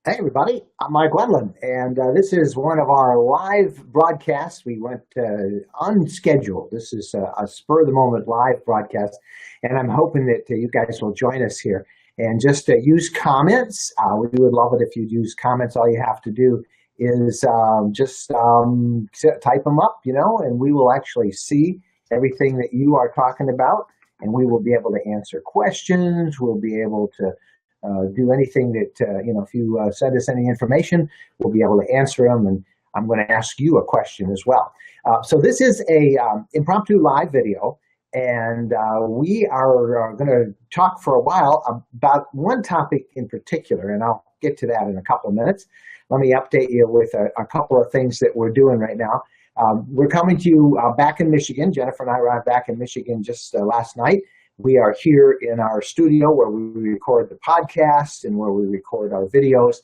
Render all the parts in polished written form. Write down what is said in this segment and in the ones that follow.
Hey, everybody, I'm Mike Wendland, and this is one of our live broadcasts. We went unscheduled. This is a spur of the moment live broadcast, and I'm hoping that you guys will join us here and just use comments. We would love it if you'd use comments. All you have to do is type them up, and we will actually see everything that you are talking about, and we will be able to answer questions. We'll be able to do anything that, if you send us any information, we'll be able to answer them. And I'm going to ask you a question as well. So this is a impromptu live video. And we are going to talk for a while about one topic in particular. And I'll get to that in a couple of minutes. Let me update you with a couple of things that we're doing right now. We're coming to you back in Michigan. Jennifer and I arrived back in Michigan just last night. We are here in our studio where we record the podcast and where we record our videos.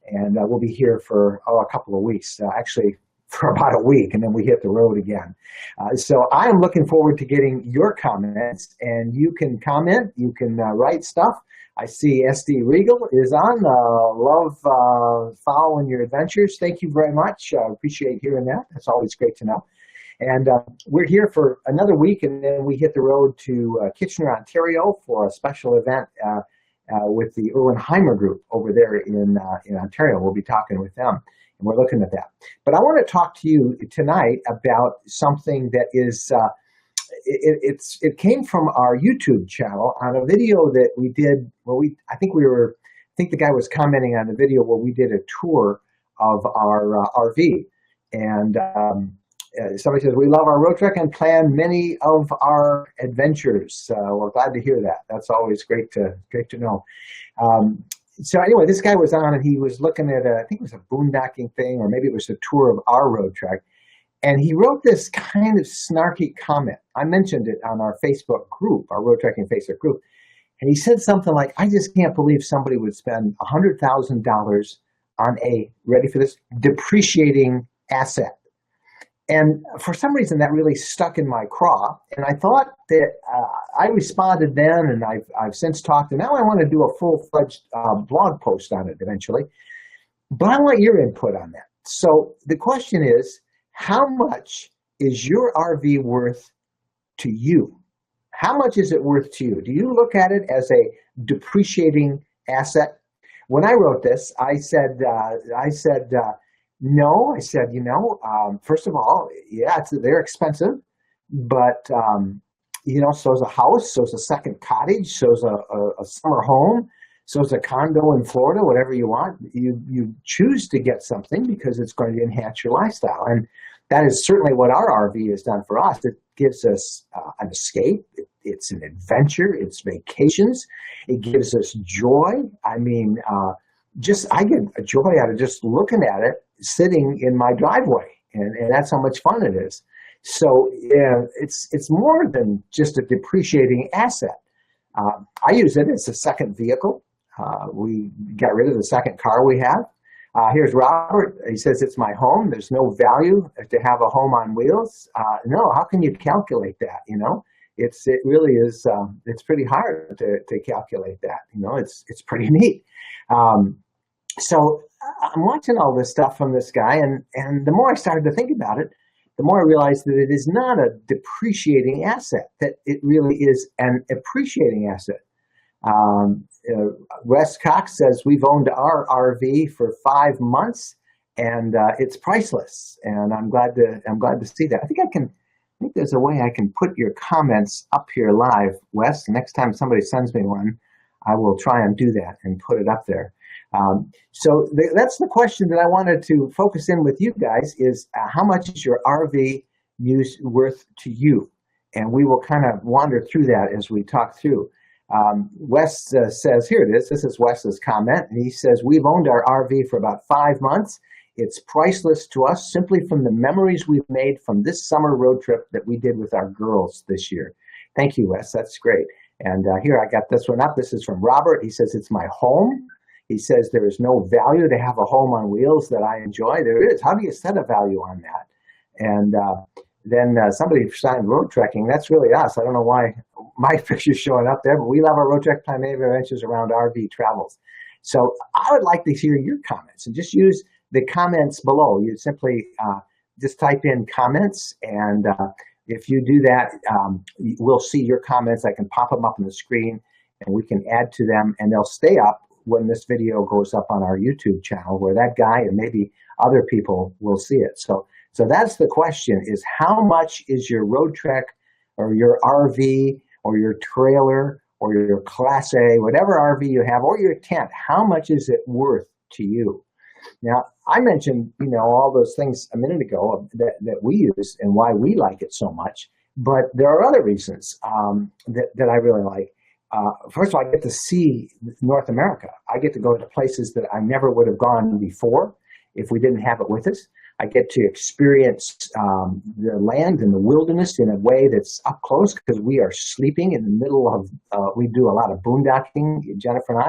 And we'll be here for a couple of weeks, actually for about a week, and then we hit the road again. So I am looking forward to getting your comments, and you can comment, you can write stuff. I see SD Regal is on. Love following your adventures. Thank you very much. I appreciate hearing that. That's always great to know. And we're here for another week, and then we hit the road to Kitchener, Ontario for a special event with the Erwin-Heimer group over there in Ontario. We'll be talking with them, and we're looking at that. But I want to talk to you tonight about something that is, it came from our YouTube channel on a video that we did. Well, I think the guy was commenting on the video where we did a tour of our RV, and somebody says, we love our Roadtrek and plan many of our adventures. We're glad to hear that. That's always great to know. So anyway, this guy was on and he was looking at, I think it was a boondocking thing, or maybe it was a tour of our Roadtrek. And he wrote this kind of snarky comment. I mentioned it on our Facebook group, our Roadtrekking Facebook group. And he said something like, I just can't believe somebody would spend $100,000 on a, ready for this, depreciating asset. And for some reason, that really stuck in my craw. And I thought that I responded then, and I've since talked, and now I want to do a full-fledged blog post on it eventually. But I want your input on that. So the question is, how much is your RV worth to you? How much is it worth to you? Do you look at it as a depreciating asset? When I wrote this, I said, no, I said, first of all, yeah, they're expensive, but, so's a house, so's a second cottage, so's a summer home, so's a condo in Florida, whatever you want. You choose to get something because it's going to enhance your lifestyle. And that is certainly what our RV has done for us. It gives us an escape. It's an adventure. It's vacations. It gives us joy. I mean, I get a joy out of just looking at it sitting in my driveway, and that's how much fun it is. So it's more than just a depreciating asset. I use it as a second vehicle. We got rid of the second car we have. Here's Robert. He says, it's my home. There's no value to have a home on wheels. No, how can you calculate that? It really is, it's pretty hard to calculate that. It's pretty neat. So I'm watching all this stuff from this guy, and the more I started to think about it, the more I realized that it is not a depreciating asset, that it really is an appreciating asset. Wes Cox says, we've owned our RV for 5 months, and it's priceless. And I'm glad to see that. I think there's a way I can put your comments up here live, Wes. Next time somebody sends me one, I will try and do that and put it up there. So that's the question that I wanted to focus in with you guys is how much is your RV use worth to you? And we will kind of wander through that as we talk through. Wes says, here it is. This is Wes's comment. And he says, we've owned our RV for about 5 months. It's priceless to us simply from the memories we've made from this summer road trip that we did with our girls this year. Thank you, Wes. That's great. And here I got this one up. This is from Robert. He says, it's my home. He says, there is no value to have a home on wheels that I enjoy. There is. How do you set a value on that? And then somebody signed road trekking. That's really us. I don't know why my picture's showing up there, but we love our road trek plan many adventures around RV travels. So I would like to hear your comments, and just use the comments below. You simply just type in comments, and if you do that, we'll see your comments. I can pop them up on the screen, and we can add to them, and they'll stay up when this video goes up on our YouTube channel, where that guy and maybe other people will see it. So that's the question: is how much is your Roadtrek or your RV or your trailer or your Class A, whatever RV you have, or your tent, how much is it worth to you? Now, I mentioned, all those things a minute ago that we use and why we like it so much, but there are other reasons that I really like. First of all, I get to see North America. I get to go to places that I never would have gone before if we didn't have it with us. I get to experience the land and the wilderness in a way that's up close, because we are sleeping in the middle of, we do a lot of boondocking, Jennifer and I,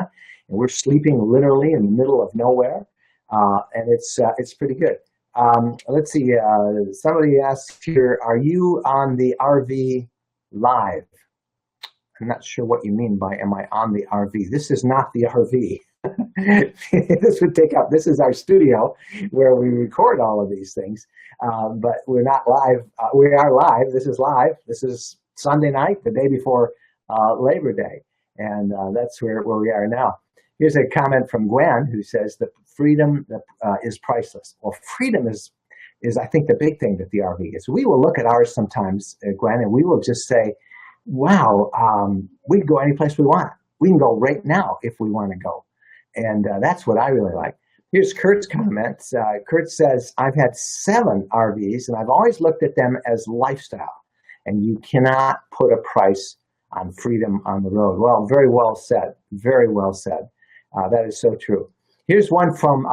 and we're sleeping literally in the middle of nowhere, and it's pretty good. Let's see, somebody asked here, are you on the RV live? I'm not sure what you mean by am I on the RV. This is not the RV. This is our studio where we record all of these things, but we're not live. We are live. This is live. This is Sunday night, the day before Labor Day, and that's where we are now. Here's a comment from Gwen, who says that freedom is priceless. Well, freedom is I think the big thing that the RV is. We will look at ours sometimes, Gwen, and we will just say, wow, we can go any place we want. We can go right now if we want to go. And that's what I really like. Here's Kurt's comments. Kurt says, I've had 7 RVs, and I've always looked at them as lifestyle. And you cannot put a price on freedom on the road. Well, very well said. Very well said. That is so true. Here's one from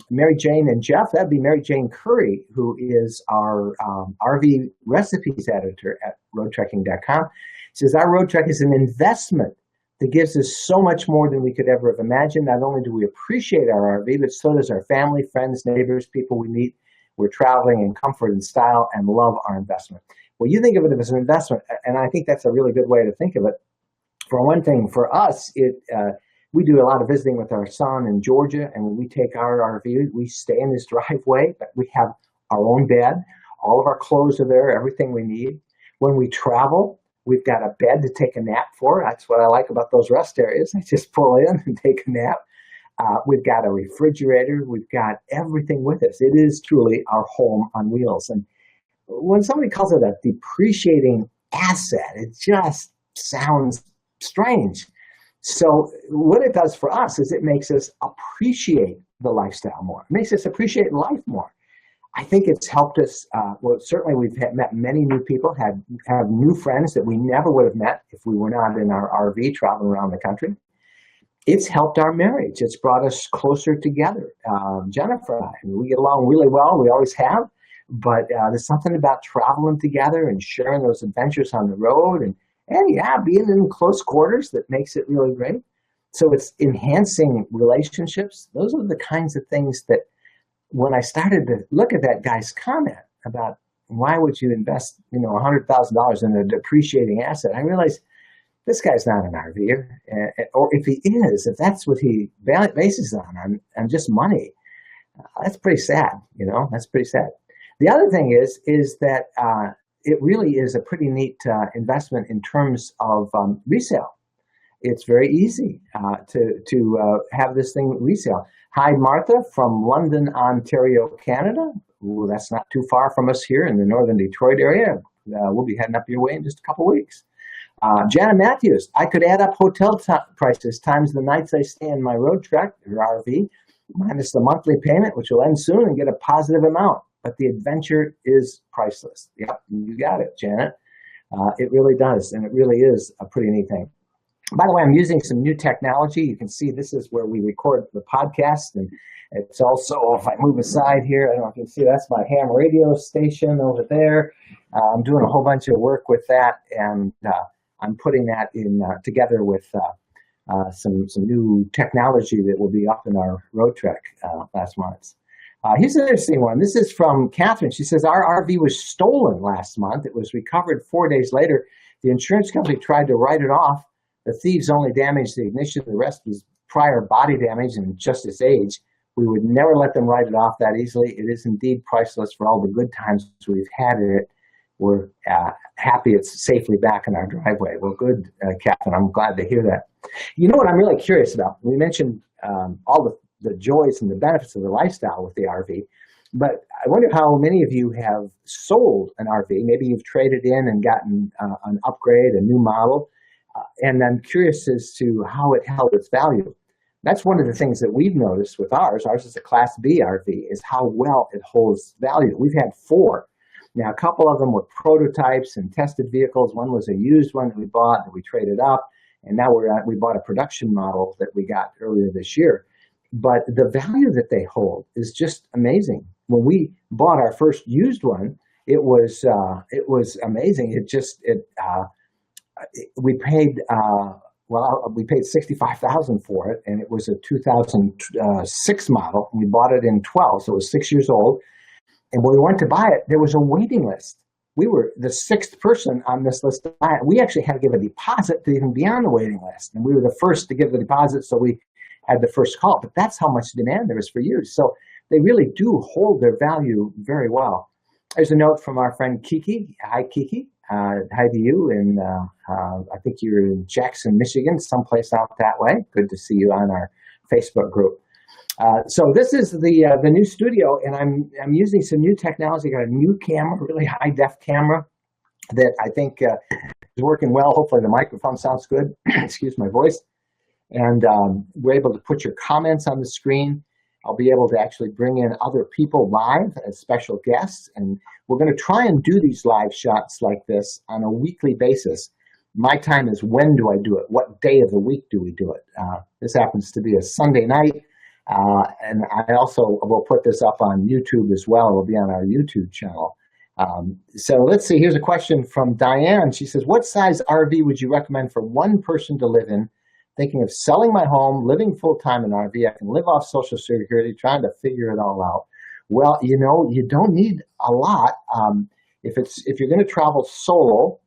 Mary Jane and Jeff. That'd be Mary Jane Curry, who is our RV recipes editor at roadtrekking.com. Says, our Roadtrek is an investment that gives us so much more than we could ever have imagined. Not only do we appreciate our RV, but so does our family, friends, neighbors, people we meet. We're traveling in comfort and style and love our investment. Well, you think of it as an investment, and I think that's a really good way to think of it. For one thing, for us, we do a lot of visiting with our son in Georgia, and when we take our RV, we stay in this driveway, but we have our own bed. All of our clothes are there, everything we need. When we travel, we've got a bed to take a nap for. That's what I like about those rest areas. I just pull in and take a nap. We've got a refrigerator. We've got everything with us. It is truly our home on wheels. And when somebody calls it a depreciating asset, it just sounds strange. So what it does for us is it makes us appreciate the lifestyle more. It makes us appreciate life more. I think it's helped us. Well, certainly we've met many new people, have new friends that we never would have met if we were not in our RV traveling around the country. It's helped our marriage. It's brought us closer together. Jennifer and I, we get along really well. We always have. But there's something about traveling together and sharing those adventures on the road and being in close quarters that makes it really great. So it's enhancing relationships. Those are the kinds of things that, when I started to look at that guy's comment about why would you invest, $100,000 in a depreciating asset, I realized this guy's not an RVer, or if he is, if that's what he bases on just money, that's pretty sad. That's pretty sad. The other thing is that it really is a pretty neat investment in terms of resale. It's very easy to have this thing resale. Hi, Martha from London, Ontario, Canada. Ooh, that's not too far from us here in the northern Detroit area. We'll be heading up your way in just a couple weeks. Jana Matthews, I could add up hotel prices times the nights I stay in my Roadtrek or RV, minus the monthly payment, which will end soon, and get a positive amount. But the adventure is priceless. Yep, you got it, Janet. It really does, and it really is a pretty neat thing. By the way, I'm using some new technology. You can see this is where we record the podcast, and it's also, if I move aside here, I don't know if you can see, that's my ham radio station over there. I'm doing a whole bunch of work with that, and I'm putting that in together with some new technology that will be up in our Roadtrek last month. Here's an interesting one. This is from Catherine. She says, our RV was stolen last month. It was recovered 4 days later. The insurance company tried to write it off. The thieves only damaged the ignition. The rest was prior body damage and just its age, we would never let them write it off that easily. It is indeed priceless for all the good times we've had it. We're happy it's safely back in our driveway. Well, good, Captain. I'm glad to hear that. You know what I'm really curious about? We mentioned all the joys and the benefits of the lifestyle with the RV, but I wonder how many of you have sold an RV. Maybe you've traded in and gotten an upgrade, a new model, and I'm curious as to how it held its value. That's one of the things that we've noticed with ours. Ours is a Class B RV, is how well it holds value. We've had 4. Now, a couple of them were prototypes and tested vehicles. One was a used one that we bought and we traded up. And now we bought a production model that we got earlier this year. But the value that they hold is just amazing. When we bought our first used one, it was amazing. We paid $65,000 for it, and it was a 2006 model. And we bought it in 12, so it was 6 years old. And when we went to buy it, there was a waiting list. We were the 6th person on this list to buy it. We actually had to give a deposit to even be on the waiting list. And we were the first to give the deposit, so we had the first call. But that's how much demand there is for years. So they really do hold their value very well. There's a note from our friend Kiki. Hi, Kiki. Hi to you. And I think you're in Jackson, Michigan, someplace out that way. Good to see you on our Facebook group. So this is the new studio, and I'm using some new technology. I got a new camera, really high def camera that I think is working well. Hopefully the microphone sounds good. Excuse my voice. And we're able to put your comments on the screen. I'll be able to actually bring in other people live as special guests, and we're going to try and do these live shots like this on a weekly basis. My time is, when do I do it? What day of the week do we do it? This happens to be a Sunday night. And I also will put this up on YouTube as well. It will be on our YouTube channel. So let's see. Here's a question from Diane. She says, what size RV would you recommend for one person to live in? Thinking of selling my home, living full-time in RV. I can live off Social Security, trying to figure it all out. Well, you don't need a lot. If you're going to travel solo,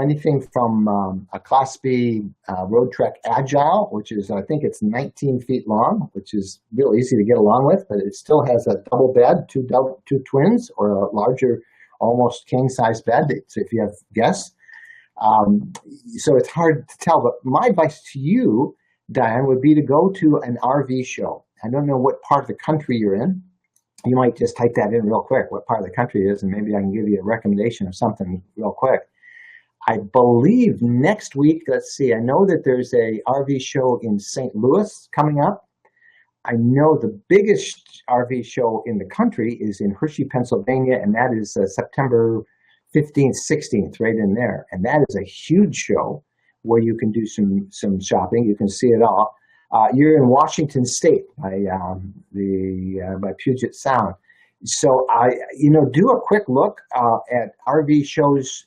anything from a Class B Roadtrek Agile, which is, I think it's 19 feet long, which is real easy to get along with, but it still has a double bed, two twins, or a larger, almost king-size bed, so if you have guests. So it's hard to tell, but my advice to you, Diane, would be to go to an RV show. I don't know what part of the country you're in. You might just type that in real quick, what part of the country it is, and maybe I can give you a recommendation of something real quick. I believe next week, let's see, I know that there's a RV show in St. Louis coming up. I know the biggest RV show in the country is in Hershey, Pennsylvania, and that is September 15th, 16th, right in there. And that is a huge show where you can do some shopping. You can see it all. You're in Washington State by Puget Sound. So do a quick look at RV shows.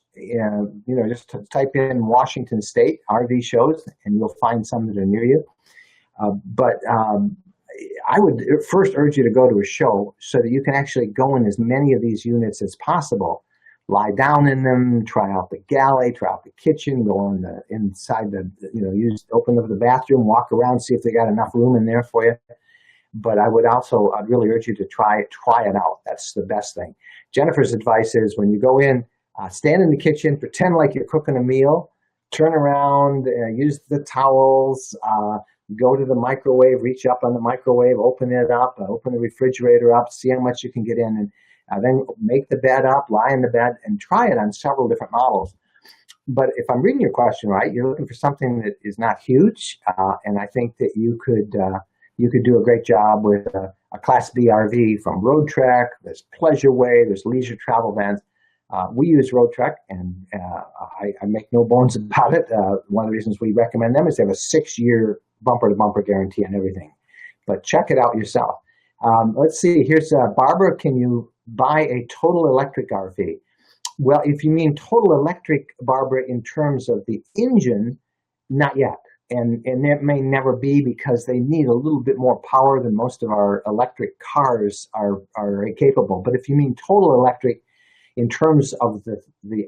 Just type in Washington State RV shows, and you'll find some that are near you. But I would first urge you to go to a show so that you can actually go in as many of these units as possible. Lie down in them, try out the galley, try out the kitchen, go inside open up the bathroom, walk around, see if they got enough room in there for you. But I'd really urge you to try it out. That's the best thing. Jennifer's advice is, when you go in, stand in the kitchen, pretend like you're cooking a meal, turn around, use the towels, go to the microwave, reach up on the microwave, open it up, open the refrigerator up, see how much you can get in, and then make the bed up, lie in the bed, and try it on several different models. But if I'm reading your question right, you're looking for something that is not huge, and I think that you could do a great job with a Class B RV from Roadtrek. There's Pleasure Way, there's leisure travel vans. We use Roadtrek, and I make no bones about it. One of the reasons we recommend them is they have a 6-year bumper-to-bumper guarantee on everything. But check it out yourself. Let's see. Here's Barbara. Can you buy a total electric RV? Well, if you mean total electric, Barbara, in terms of the engine, not yet. And it may never be, because they need a little bit more power than most of our electric cars are capable. But if you mean total electric, in terms of the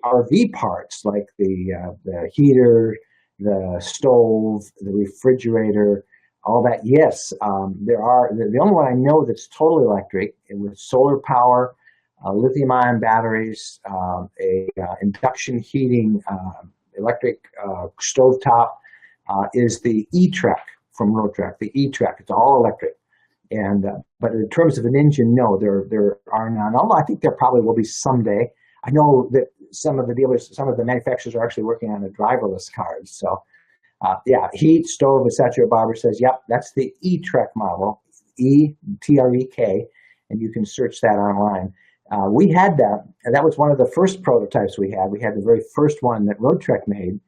RV parts, like the heater, the stove, the refrigerator, all that. Yes, there are. The only one I know that's totally electric with solar power, lithium-ion batteries, a induction heating, electric stovetop is the E-Trek from Roadtrek. The E-Trek. It's all electric. And but in terms of an engine, no, there are none. Although I think there probably will be someday. I know that some of the manufacturers are actually working on the driverless cars. So, yeah, heat, stove, etc. Barbara says, yep, that's the E-Trek model, E-T-R-E-K, and you can search that online. We had that, and that was one of the first prototypes we had. We had the very first one that Roadtrek made,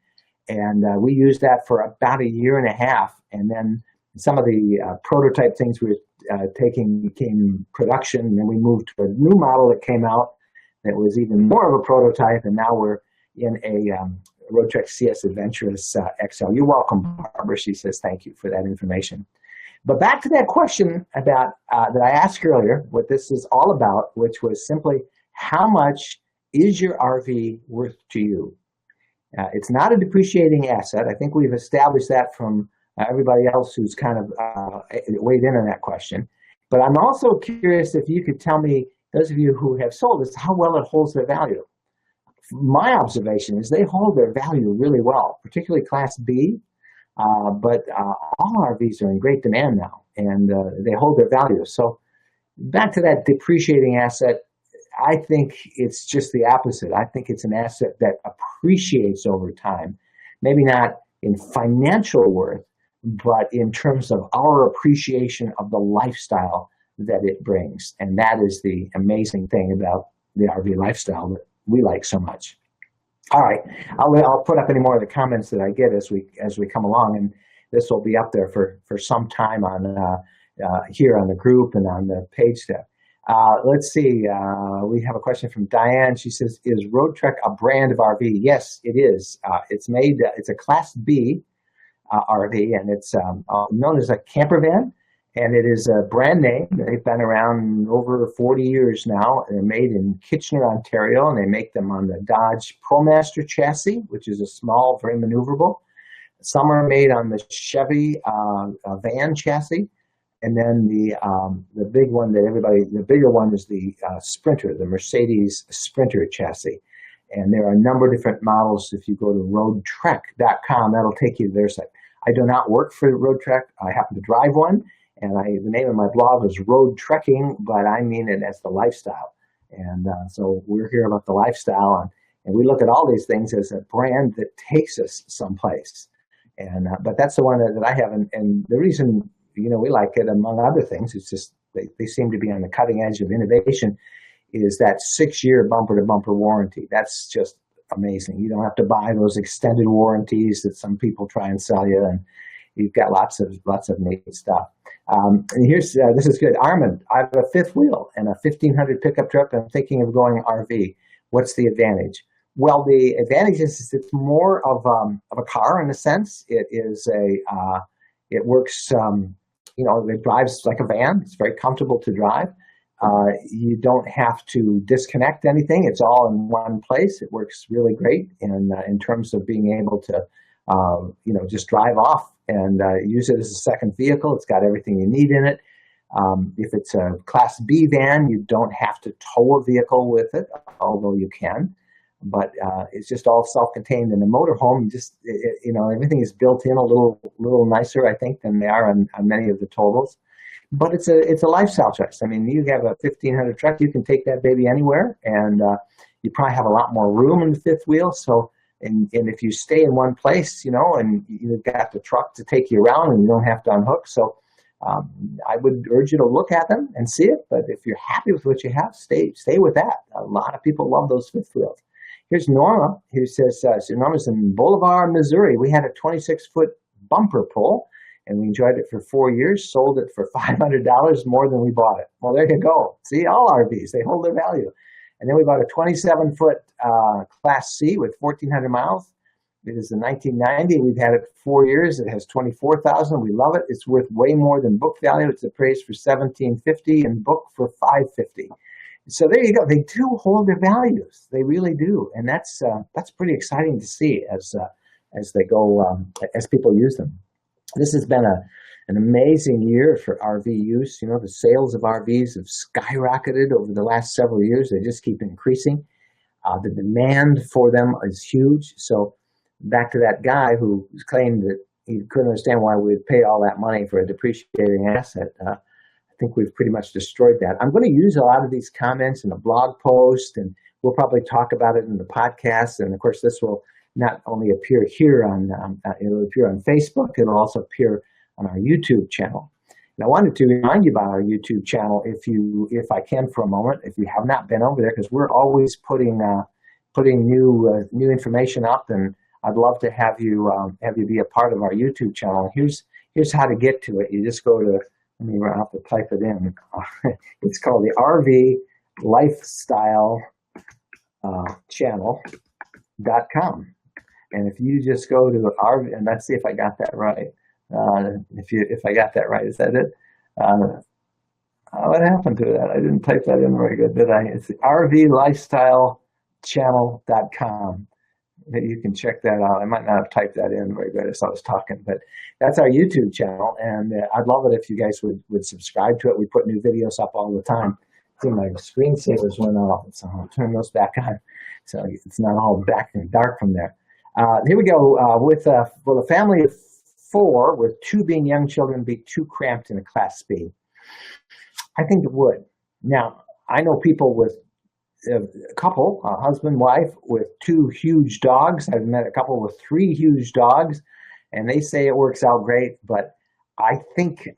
and we used that for about a year and a half, and then some of the prototype things we were taking became production, and then we moved to a new model that came out that was even more of a prototype, and now we're in a Roadtrek CS Adventurous XL. You're welcome, Barbara. She says thank you for that information. But back to that question about that I asked earlier, what this is all about, which was simply how much is your RV worth to you? It's not a depreciating asset. I think we've established that from everybody else who's kind of weighed in on that question. But I'm also curious if you could tell me, those of you who have sold this, how well it holds their value. My observation is they hold their value really well, particularly Class B. But all RVs are in great demand now, and they hold their value. So back to that depreciating asset, I think it's just the opposite. I think it's an asset that appreciates over time, maybe not in financial worth, but in terms of our appreciation of the lifestyle that it brings. And that is the amazing thing about the RV lifestyle that we like so much. All right, I'll put up any more of the comments that I get as we come along, and this will be up there for some time on here on the group and on the page there. Let's see. We have a question from Diane. She says, "Is Roadtrek a brand of RV?" Yes, it is. It's made. It's a Class B RV, and it's known as a camper van, and it is a brand name. They've been around over 40 years now. They're made in Kitchener, Ontario, and they make them on the Dodge ProMaster chassis, which is a small, very maneuverable. Some are made on the Chevy van chassis, and then the big one the bigger one is the Sprinter, the Mercedes Sprinter chassis. And there are a number of different models. If you go to roadtrek.com, that'll take you to their site. I do not work for Roadtrek. I happen to drive one. And the name of my blog is Road Trekking, but I mean it as the lifestyle. And so we're here about the lifestyle, and we look at all these things as a brand that takes us someplace. And but that's the one that I have, and the reason we like it, among other things, it's just they seem to be on the cutting edge of innovation. Is that 6-year bumper-to-bumper warranty? That's just amazing. You don't have to buy those extended warranties that some people try and sell you, and you've got lots of neat stuff. And here's this is good. Armand, I have a fifth wheel and a 1500 pickup truck. I'm thinking of going RV. What's the advantage? Well, the advantage is it's more of a car in a sense. It is it works. It drives like a van. It's very comfortable to drive. You don't have to disconnect anything. It's all in one place. It works really great in terms of being able to just drive off and use it as a second vehicle. It's got everything you need in it. If it's a Class B van, you don't have to tow a vehicle with it, although you can. But it's just all self-contained. In the motorhome, everything is built in a little nicer, I think, than they are on many of the towables. But it's a lifestyle choice. I mean, you have a 1500 truck, you can take that baby anywhere, and you probably have a lot more room in the fifth wheel. So, and if you stay in one place, and you've got the truck to take you around, and you don't have to unhook. So, I would urge you to look at them and see it. But if you're happy with what you have, stay with that. A lot of people love those fifth wheels. Here's Norma, who says, Norma's in Bolivar, Missouri. We had a 26-foot bumper pull, and we enjoyed it for 4 years, sold it for $500 more than we bought it. Well, there you go. See, all RVs, they hold their value. And then we bought a 27-foot Class C with 1,400 miles. It is a 1990. We've had it for 4 years. It has 24,000. We love it. It's worth way more than book value. It's appraised for $1,750 and book for $550. So there you go. They do hold their values. They really do, and that's pretty exciting to see as as they go, as people use them. This has been an amazing year for RV use. You know, the sales of RVs have skyrocketed over the last several years. They just keep increasing. The demand for them is huge. So back to that guy who claimed that he couldn't understand why we'd pay all that money for a depreciating asset. I think we've pretty much destroyed that. I'm going to use a lot of these comments in a blog post, and we'll probably talk about it in the podcast. And of course, this will not only appear here it'll appear on Facebook, it'll also appear on our YouTube channel. And I wanted to remind you about our YouTube channel, if I can, for a moment, if you have not been over there, because we're always putting new information up, and I'd love to have you be a part of our YouTube channel. Here's how to get to it. You just go to, I'll have to type it in. It's called the RV Lifestyle channel.com. And if you just go to RV, and let's see if I got that right. If I got that right, is that it? What happened to that? I didn't type that in very good, did I? It's the RV Lifestyle channel.com. You can check that out. I might not have typed that in very good as I was talking, but that's our YouTube channel, and I'd love it if you guys would subscribe to it. We put new videos up all the time. I think my screensavers went off, so I'll turn those back on so it's not all back and dark from there. Here we go. Will a family of 4, with 2 being young children, be too cramped in a Class B? I think it would. Now, I know people with a couple, a husband, wife, with 2 huge dogs. I've met a couple with 3 huge dogs, and they say it works out great. But I think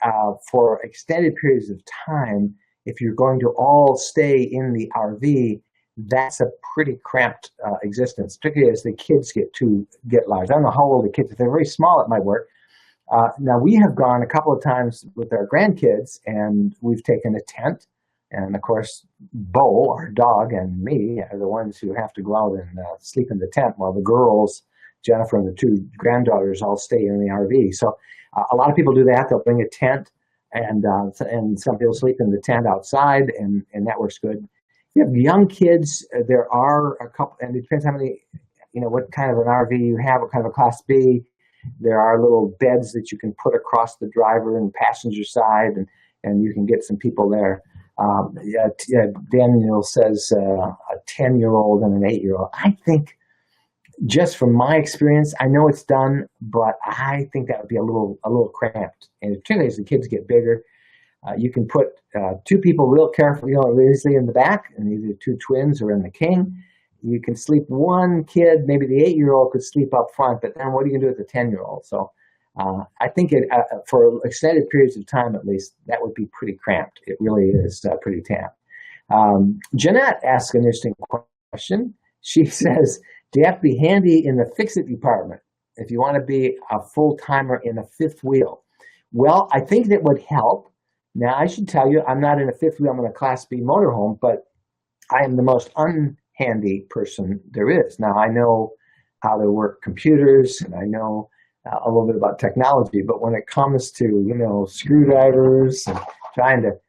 for extended periods of time, if you're going to all stay in the RV, that's a pretty cramped existence, particularly as the kids get large. I don't know how old the kids. If they're very small, it might work. Now, we have gone a couple of times with our grandkids, and we've taken a tent. And, of course, Bo, our dog, and me are the ones who have to go out and sleep in the tent while the girls, Jennifer and the 2 granddaughters, all stay in the RV. So a lot of people do that. They'll bring a tent, and some people sleep in the tent outside, and that works good. If you have young kids, there are a couple, and it depends how many, what kind of an RV you have, what kind of a Class B. There are little beds that you can put across the driver and passenger side, and you can get some people there. Daniel says a 10-year-old and an 8-year-old. I think, just from my experience, I know it's done, but I think that would be a little cramped. And particularly as the kids get bigger, you can put 2 people real carefully, easily in the back, and either 2 twins or in the king. You can sleep 1 kid, maybe the 8-year-old could sleep up front, but then what are you going to do with the 10-year-old? So I think for extended periods of time, at least, that would be pretty cramped. It really is pretty tamped. Jeanette asks an interesting question. She says, do you have to be handy in the fix-it department if you want to be a full-timer in a 5th wheel? Well, I think that would help. Now, I should tell you, I'm not in a 5th wheel. I'm in a Class B motorhome, but I am the most unhandy person there is. Now, I know how to work computers, and I know a little bit about technology, but when it comes to, screwdrivers and trying to,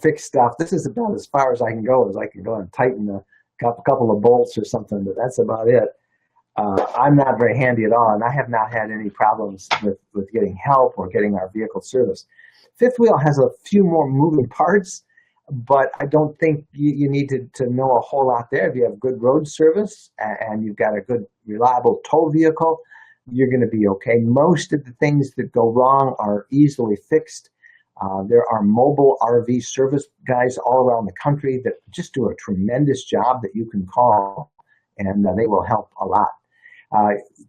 fix stuff, this is about as far as I can go and tighten a couple of bolts or something, but that's about it. I'm not very handy at all, and I have not had any problems with getting help or getting our vehicle serviced. 5th wheel has a few more moving parts, but I don't think you need to know a whole lot there. If you have good road service and you've got a good, reliable tow vehicle, you're going to be okay. Most of the things that go wrong are easily fixed. There are mobile RV service guys all around the country that just do a tremendous job that you can call, and they will help a lot.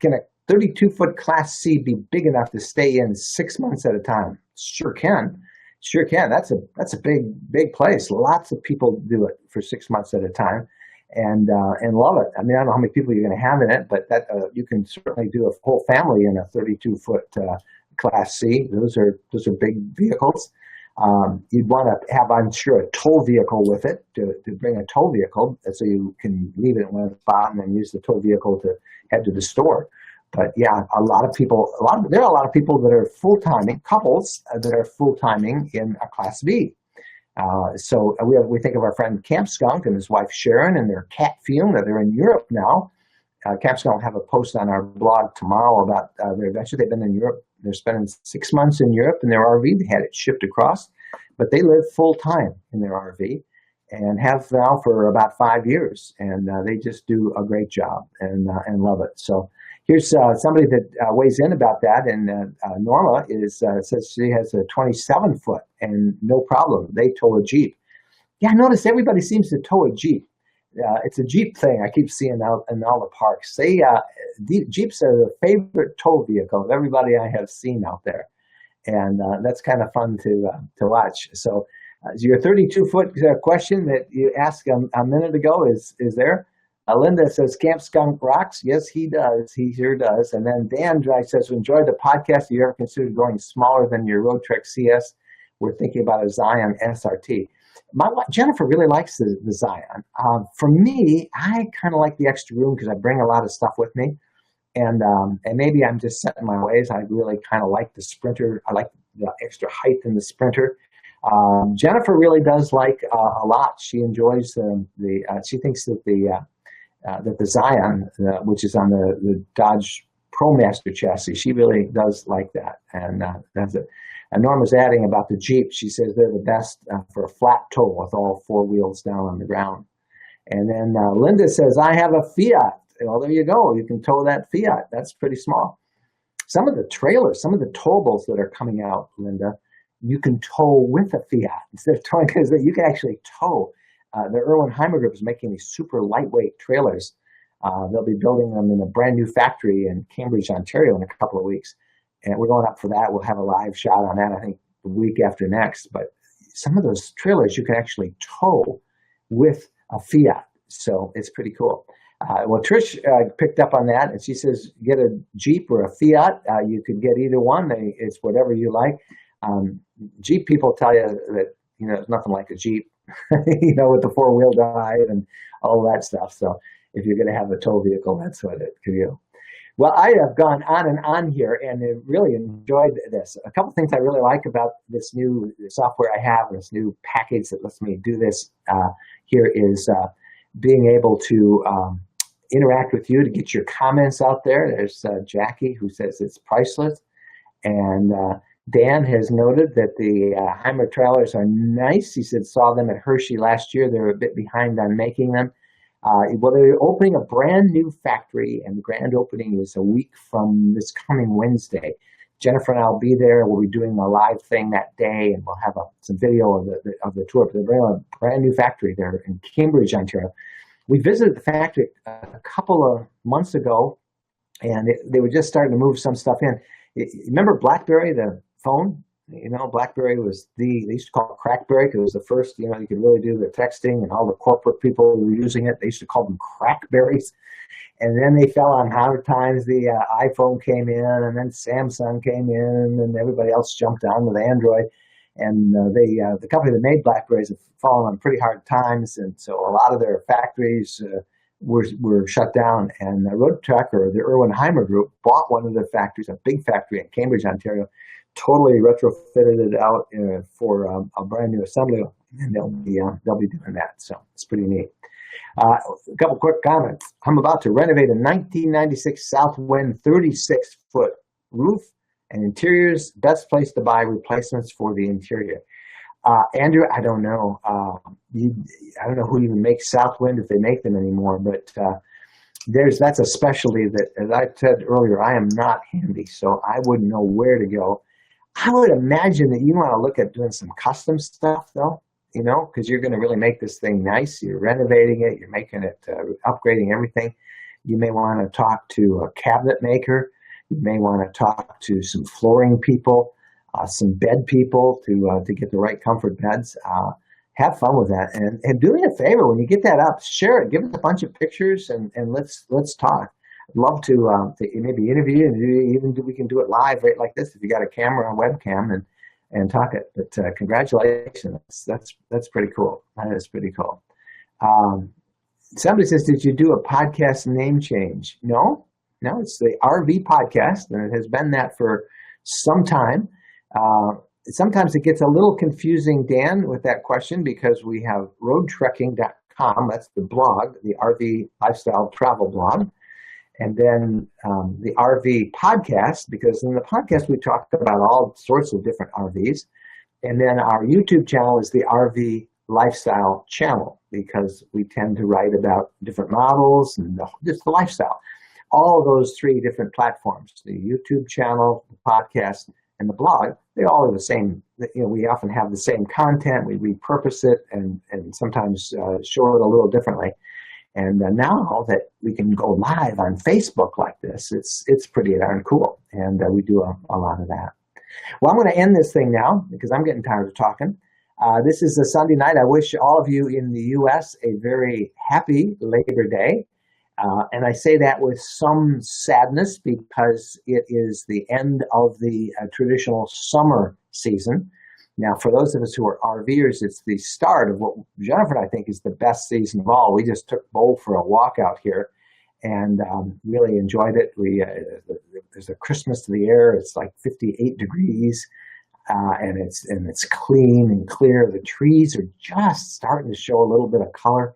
Can a 32-foot Class C be big enough to stay in 6 months at a time? Sure can. That's a big place. Lots of people do it for 6 months at a time, and love it. I mean, I don't know how many people you're going to have in it, but that you can certainly do a whole family in a 32-foot Class C. Those are big vehicles. You'd want to have, I'm sure, a tow vehicle with it to bring a tow vehicle, so you can leave it in one spot and then use the tow vehicle to head to the store. But yeah, there are a lot of people that are full-timing, couples that are full-timing in a Class B. So we think of our friend Camp Skunk and his wife Sharon and their cat Fiona. They're in Europe now, Capsicum will have a post on our blog tomorrow about their adventure. They've been in Europe. They're spending 6 months in Europe in their RV. They had it shipped across, but they live full time in their RV and have now for about 5 years. And they just do a great job and love it. So here's somebody that weighs in about that. And Norma says she has a 27-foot and no problem. They tow a Jeep. Yeah, I noticed everybody seems to tow a Jeep. It's a Jeep thing I keep seeing out in all the parks. Jeeps are the favorite tow vehicle of everybody I have seen out there. And that's kind of fun to watch. So your 32-foot question that you asked a minute ago is there. Linda says, Camp Skunk rocks. Yes, he does. He sure does. And then Dan says, enjoyed the podcast. Have you ever considered going smaller than your Roadtrek CS? We're thinking about a Zion SRT. My wife, Jennifer, really likes the Zion. For me, I kind of like the extra room because I bring a lot of stuff with me. And maybe I'm just set in my ways. I really kind of like the Sprinter. I like the extra height in the Sprinter. Jennifer really does like a lot. She enjoys she thinks that the Zion, which is on the Dodge ProMaster chassis, she really does like that. And that's it. And Norma's adding about the Jeep. She says they're the best for a flat tow with all four wheels down on the ground. And then Linda says, I have a Fiat. Well, there you go. You can tow that Fiat. That's pretty small. Some of the trailers, some of the towables that are coming out, Linda, you can tow with a Fiat instead of towing, because you can actually tow. The Irwin-Heimer Group is making these super lightweight trailers. They'll be building them in a brand new factory in Cambridge, Ontario in a couple of weeks. And we're going up for that. We'll have a live shot on that, I think, the week after next. But some of those trailers you can actually tow with a Fiat. So it's pretty cool. Well, Trish picked up on that, and she says, get a Jeep or a Fiat. You could get either one. It's whatever you like. Jeep people tell you that, there's nothing like a Jeep, with the four-wheel drive and all that stuff. So if you're going to have a tow vehicle, that's what it could do. Well, I have gone on and on here and really enjoyed this. A couple things I really like about this new software I have, this new package that lets me do this here is being able to interact with you to get your comments out there. There's Jackie who says it's priceless. And Dan has noted that the Heimer trailers are nice. He said saw them at Hershey last year. They're a bit behind on making them. Well, they're opening a brand new factory, and the grand opening is a week from this coming Wednesday. Jennifer and I will be there. We'll be doing a live thing that day, and we'll have some video of the tour. But they're bringing a brand new factory there in Cambridge, Ontario. We visited the factory a couple of months ago, and they were just starting to move some stuff in. Remember BlackBerry, the phone? BlackBerry was they used to call it Crackberry because it was the first, you could really do the texting, and all the corporate people were using it. They used to call them Crackberries. And then they fell on hard times. The iPhone came in, and then Samsung came in, and everybody else jumped on with Android. And the company that made BlackBerries have fallen on pretty hard times, and so a lot of their factories were shut down. And Roadtrek, or the Irwin-Heimer Group, bought one of their factories, a big factory in Cambridge, Ontario, totally retrofitted it out for a brand new assembly, and they'll be doing that. So it's pretty neat. A couple quick comments. I'm about to renovate a 1996 Southwind 36-foot roof and interiors. Best place to buy replacements for the interior. Andrew, I don't know. I don't know who even makes Southwind, if they make them anymore, but that's a specialty that, as I said earlier, I am not handy, so I wouldn't know where to go. I would imagine that you want to look at doing some custom stuff, though, because you're going to really make this thing nice. You're renovating it. You're making it, upgrading everything. You may want to talk to a cabinet maker. You may want to talk to some flooring people, some bed people to get the right comfort beds. Have fun with that. And do me a favor, when you get that up, share it. Give us a bunch of pictures, and let's talk. I'd love to maybe interview you, and we can do it live right like this if you got a camera or webcam and talk it. But congratulations, that's pretty cool. That is pretty cool. Somebody says, did you do a podcast name change? No, it's the RV podcast, and it has been that for some time. Sometimes it gets a little confusing, Dan, with that question, because we have roadtrekking.com. That's the blog, the RV lifestyle travel blog. And then the RV podcast, because in the podcast we talk about all sorts of different RVs. And then our YouTube channel is the RV Lifestyle channel, because we tend to write about different models and just the lifestyle. All of those three different platforms, the YouTube channel, the podcast, and the blog, they all are the same. We often have the same content. We repurpose it and sometimes show it a little differently. And now that we can go live on Facebook like this, it's pretty darn cool. And we do a lot of that. Well, I'm going to end this thing now because I'm getting tired of talking. This is a Sunday night. I wish all of you in the U.S. a very happy Labor Day. And I say that with some sadness because it is the end of the traditional summer season. Now, for those of us who are RVers, it's the start of what Jennifer and I think is the best season of all. We just took Bo for a walk out here and really enjoyed it. There's a Christmas to the air. It's like 58 degrees, and it's clean and clear. The trees are just starting to show a little bit of color,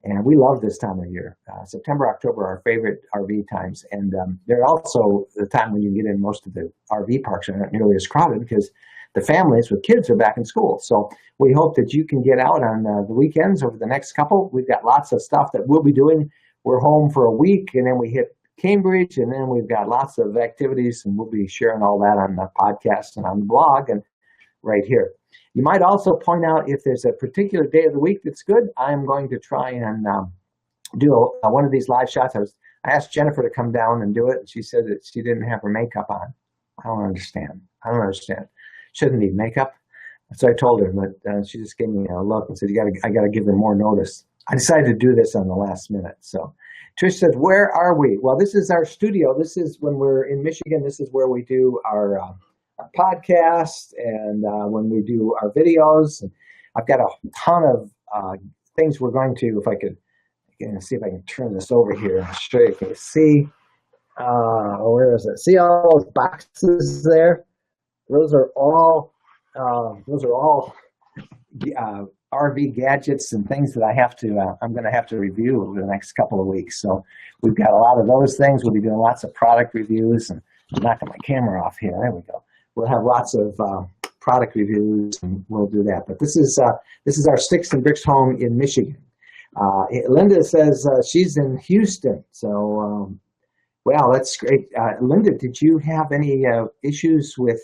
and we love this time of year. September, October are our favorite RV times, and they're also the time when you get in. Most of the RV parks are not nearly as crowded because the families with kids are back in school. So we hope that you can get out on the weekends over the next couple. We've got lots of stuff that we'll be doing. We're home for a week, and then we hit Cambridge, and then we've got lots of activities, and we'll be sharing all that on the podcast and on the blog and right here. You might also point out if there's a particular day of the week that's good. I'm going to try and do one of these live shots. I asked Jennifer to come down and do it, and she said that she didn't have her makeup on. I don't understand. Shouldn't need makeup. So I told her, but she just gave me a look and said, I got to give them more notice. I decided to do this on the last minute. So Trish says, where are we? Well, this is our studio. This is when we're in Michigan. This is where we do our podcast and when we do our videos. And I've got a ton of things we're going to, if I could, see if I can turn this over here and show you. Can you see? Where is it? See all those boxes there? Those are all RV gadgets and things that I'm going to have to review over the next couple of weeks. So we've got a lot of those things. We'll be doing lots of product reviews, and I'm knocking my camera off here. There we go. We'll have lots of product reviews, and we'll do that. But this is our Sticks and Bricks home in Michigan. Linda says she's in Houston. So. Well, that's great. Linda, did you have any issues with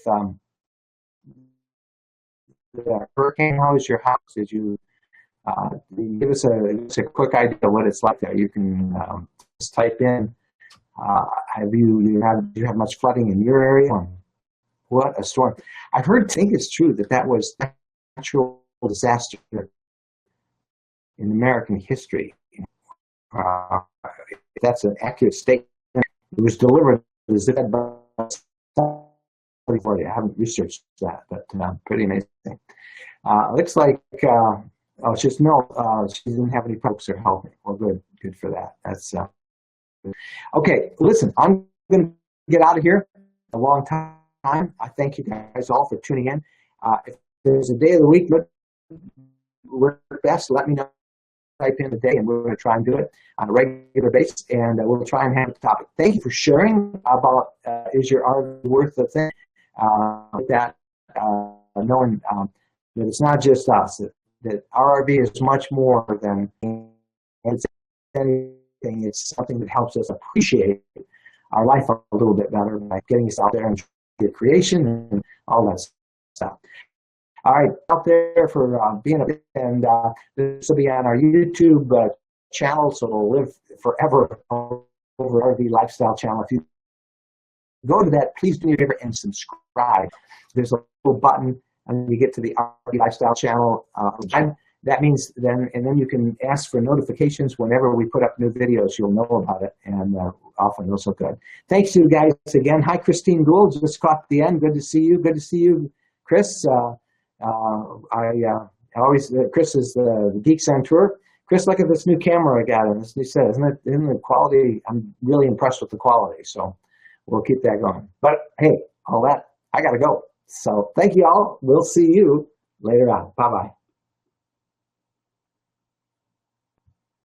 the hurricane? How is your house? Did you give us a quick idea of what it's like there? You can just type in, do you have much flooding in your area? What a storm. I think it's true that was a natural disaster in American history. If that's an accurate statement. It was delivered as if by somebody. I haven't researched that, but pretty amazing. Looks like she didn't have any folks that are helping. Well, good for that. That's okay. Listen, I'm going to get out of here. A long time. I thank you guys all for tuning in. If there's a day of the week, work best. Let me know. Type in the day, and we're going to try and do it on a regular basis, and we'll try and have a topic. Thank you for sharing about is your RV worth the thing? Knowing that it's not just us, that our RV is much more than anything. It's something that helps us appreciate our life a little bit better by getting us out there and your creation and all that stuff. All right, out there for being and this will be on our YouTube channel, so it'll live forever over RV Lifestyle channel. If you go to that, please do me a favor and subscribe. There's a little button, and you get to the RV Lifestyle channel. That means then you can ask for notifications whenever we put up new videos. You'll know about it, and often those look good. Thanks to you guys again. Hi, Christine Gould. Just caught the end. Good to see you. Good to see you, Chris. Chris is the Geek Tour. Chris, look at this new camera I got and this new set. Isn't the quality? I'm really impressed with the quality. So we'll keep that going. But hey, all that, I got to go. So thank you all. We'll see you later on. Bye-bye.